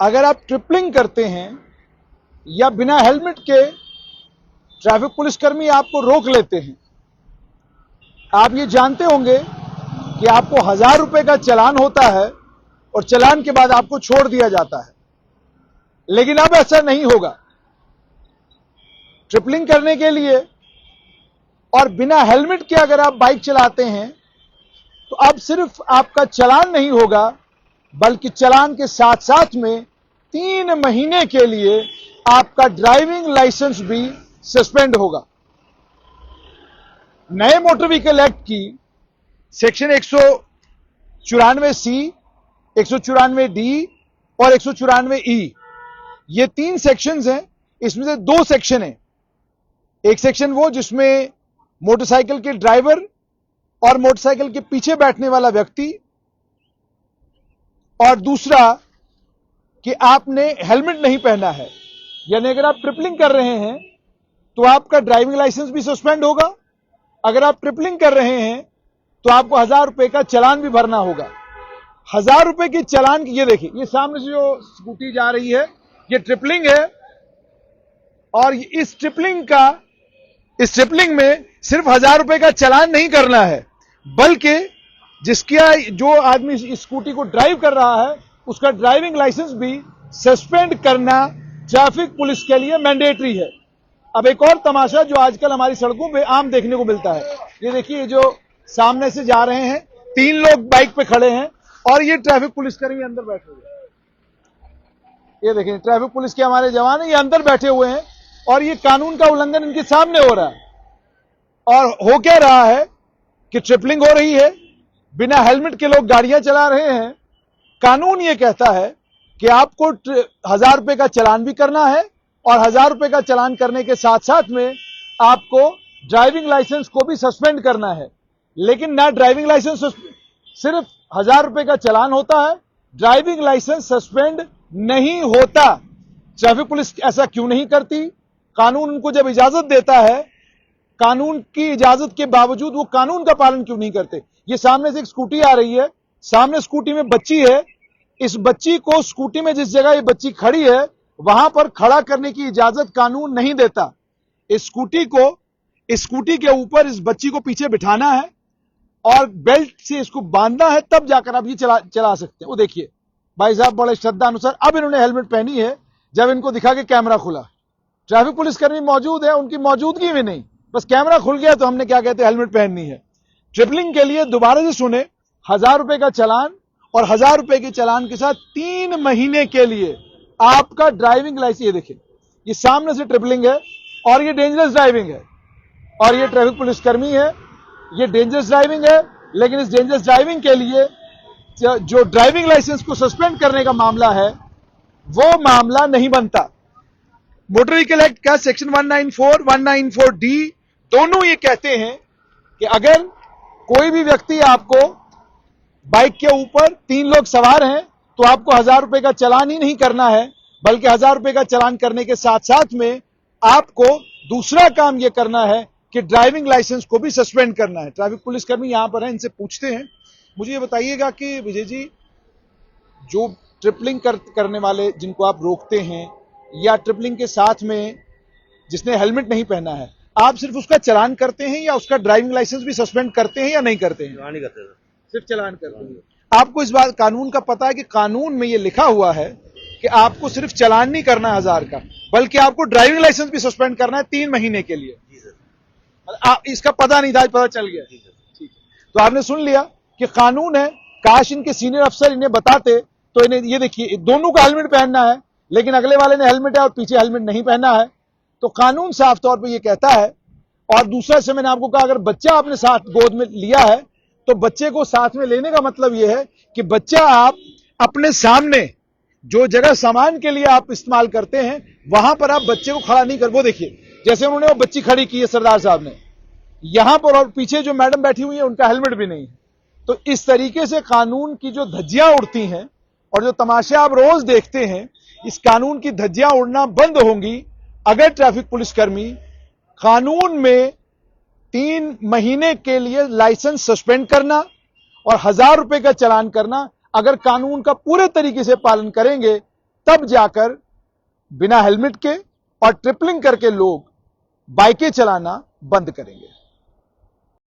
अगर आप ट्रिपलिंग करते हैं या बिना हेलमेट के ट्रैफिक पुलिसकर्मी आपको रोक लेते हैं, आप ये जानते होंगे कि आपको 1000 रुपए का चालान होता है और चालान के बाद आपको छोड़ दिया जाता है। लेकिन अब ऐसा नहीं होगा। ट्रिपलिंग करने के लिए और बिना हेलमेट के अगर आप बाइक चलाते हैं तो अब सिर्फ आपका चालान नहीं होगा, बल्कि चालान के साथ साथ में 3 महीने के लिए आपका ड्राइविंग लाइसेंस भी सस्पेंड होगा। नए मोटर व्हीकल एक्ट की सेक्शन 194C, 194D और 194E, ये 3 सेक्शंस हैं। इसमें से 2 सेक्शन हैं। एक सेक्शन वो जिसमें मोटरसाइकिल के ड्राइवर और मोटरसाइकिल के पीछे बैठने वाला व्यक्ति, और दूसरा कि आपने हेलमेट नहीं पहना है, यानी अगर आप ट्रिपलिंग कर रहे हैं तो आपका ड्राइविंग लाइसेंस भी सस्पेंड होगा। अगर आप ट्रिपलिंग कर रहे हैं तो आपको 1000 रुपए का चालान भी भरना होगा। 1000 रुपए के चालान की, ये देखिए, ये सामने से जो स्कूटी जा रही है ये ट्रिपलिंग है, और इस ट्रिपलिंग में सिर्फ 1000 रुपए का चालान नहीं करना है, बल्कि जो आदमी इस स्कूटी को ड्राइव कर रहा है उसका ड्राइविंग लाइसेंस भी सस्पेंड करना ट्रैफिक पुलिस के लिए मैंडेटरी है। अब एक और तमाशा जो आजकल हमारी सड़कों पे आम देखने को मिलता है, ये देखिए, जो सामने से जा रहे हैं 3 लोग बाइक पे खड़े हैं और ये ट्रैफिक पुलिसकर्मी अंदर बैठे हुए हैं। ये देखिए, ट्रैफिक पुलिस के हमारे जवान ये अंदर बैठे हुए हैं और ये कानून का उल्लंघन इनके सामने हो रहा है। और हो क्या रहा है कि ट्रिपलिंग हो रही है, बिना हेलमेट के लोग गाड़ियां चला रहे हैं। कानून ये कहता है कि आपको 1000 रुपए का चालान भी करना है, और 1000 रुपए का चालान करने के साथ साथ में आपको ड्राइविंग लाइसेंस को भी सस्पेंड करना है। लेकिन ना ड्राइविंग लाइसेंस, सिर्फ 1000 रुपए का चालान होता है, ड्राइविंग लाइसेंस सस्पेंड नहीं होता। ट्रैफिक पुलिस ऐसा क्यों नहीं करती? कानून उनको जब इजाजत देता है, कानून की इजाजत के बावजूद वो कानून का पालन क्यों नहीं करते? ये सामने से एक स्कूटी आ रही है, सामने स्कूटी में बच्ची है, इस बच्ची को स्कूटी में जिस जगह ये बच्ची खड़ी है वहां पर खड़ा करने की इजाजत कानून नहीं देता। इस स्कूटी के ऊपर इस बच्ची को पीछे बिठाना है और बेल्ट से इसको बांधना है, तब जाकर आप ये चला सकते हैं। वो देखिए भाई साहब बड़े श्रद्धा अनुसार अब इन्होंने हेलमेट पहनी है, जब इनको दिखा कि कैमरा खुला, ट्रैफिक पुलिसकर्मी मौजूद है, उनकी मौजूदगी में नहीं, बस कैमरा खुल गया तो हमने क्या कहते हैं हेलमेट पहननी है। ट्रिपलिंग के लिए दोबारा से सुने, 1000 रुपए का चालान और 1000 रुपए के चालान के साथ 3 महीने के लिए आपका ड्राइविंग लाइसेंस। ये देखिए, ये सामने से ट्रिपलिंग है और ये डेंजरस ड्राइविंग है, और ये ट्रैफिक पुलिसकर्मी है, ये डेंजरस ड्राइविंग है। लेकिन इस डेंजरस ड्राइविंग के लिए जो ड्राइविंग लाइसेंस को सस्पेंड करने का मामला है वो मामला नहीं बनता। मोटर व्हीकल एक्ट का सेक्शन 194, 194D दोनों ये कहते हैं कि अगर कोई भी व्यक्ति, आपको बाइक के ऊपर 3 लोग सवार हैं तो आपको 1000 रुपए का चालान ही नहीं करना है, बल्कि 1000 रुपए का चालान करने के साथ साथ में आपको दूसरा काम यह करना है कि ड्राइविंग लाइसेंस को भी सस्पेंड करना है। ट्रैफिक पुलिसकर्मी यहां पर हैं, इनसे पूछते हैं। मुझे ये बताइएगा कि विजय जी, जो ट्रिपलिंग करने वाले जिनको आप रोकते हैं या ट्रिपलिंग के साथ में जिसने हेलमेट नहीं पहना है, आप सिर्फ उसका चालान करते हैं या उसका ड्राइविंग लाइसेंस भी सस्पेंड करते हैं या नहीं करते हैं? चालान ही करते हैं, सिर्फ चालान करते हैं। आपको इस बात कानून का पता है कि कानून में ये लिखा हुआ है कि आपको सिर्फ चालान नहीं करना 1000 का, बल्कि आपको ड्राइविंग लाइसेंस भी सस्पेंड करना है 3 महीने के लिए। इसका पता नहीं था, पता चल गया। ठीक है, तो आपने सुन लिया कि कानून है। काश इनके सीनियर अफसर इन्हें बताते तो इन्हें, ये देखिए, दोनों का हेलमेट पहनना है, लेकिन अगले वाले ने हेलमेट है और पीछे हेलमेट नहीं पहना है। तो कानून साफ तौर पे ये कहता है। और दूसरा से मैंने आपको कहा, अगर बच्चा आपने साथ गोद में लिया है तो बच्चे को साथ में लेने का मतलब यह है कि बच्चा आप अपने सामने जो जगह सामान के लिए आप इस्तेमाल करते हैं वहां पर आप बच्चे को खड़ा नहीं कर। वो देखिए, जैसे उन्होंने वो बच्ची खड़ी की है सरदार साहब ने यहां पर, और पीछे जो मैडम बैठी हुई है उनका हेलमेट भी नहीं है। तो इस तरीके से कानून की जो धज्जियां उड़ती हैं और जो तमाशे आप रोज देखते हैं, इस कानून की धज्जियां उड़ना बंद होंगी अगर ट्रैफिक पुलिसकर्मी कानून में 3 महीने के लिए लाइसेंस सस्पेंड करना और 1000 रुपए का चालान करना, अगर कानून का पूरे तरीके से पालन करेंगे तब जाकर बिना हेलमेट के और ट्रिपलिंग करके लोग बाइकें चलाना बंद करेंगे।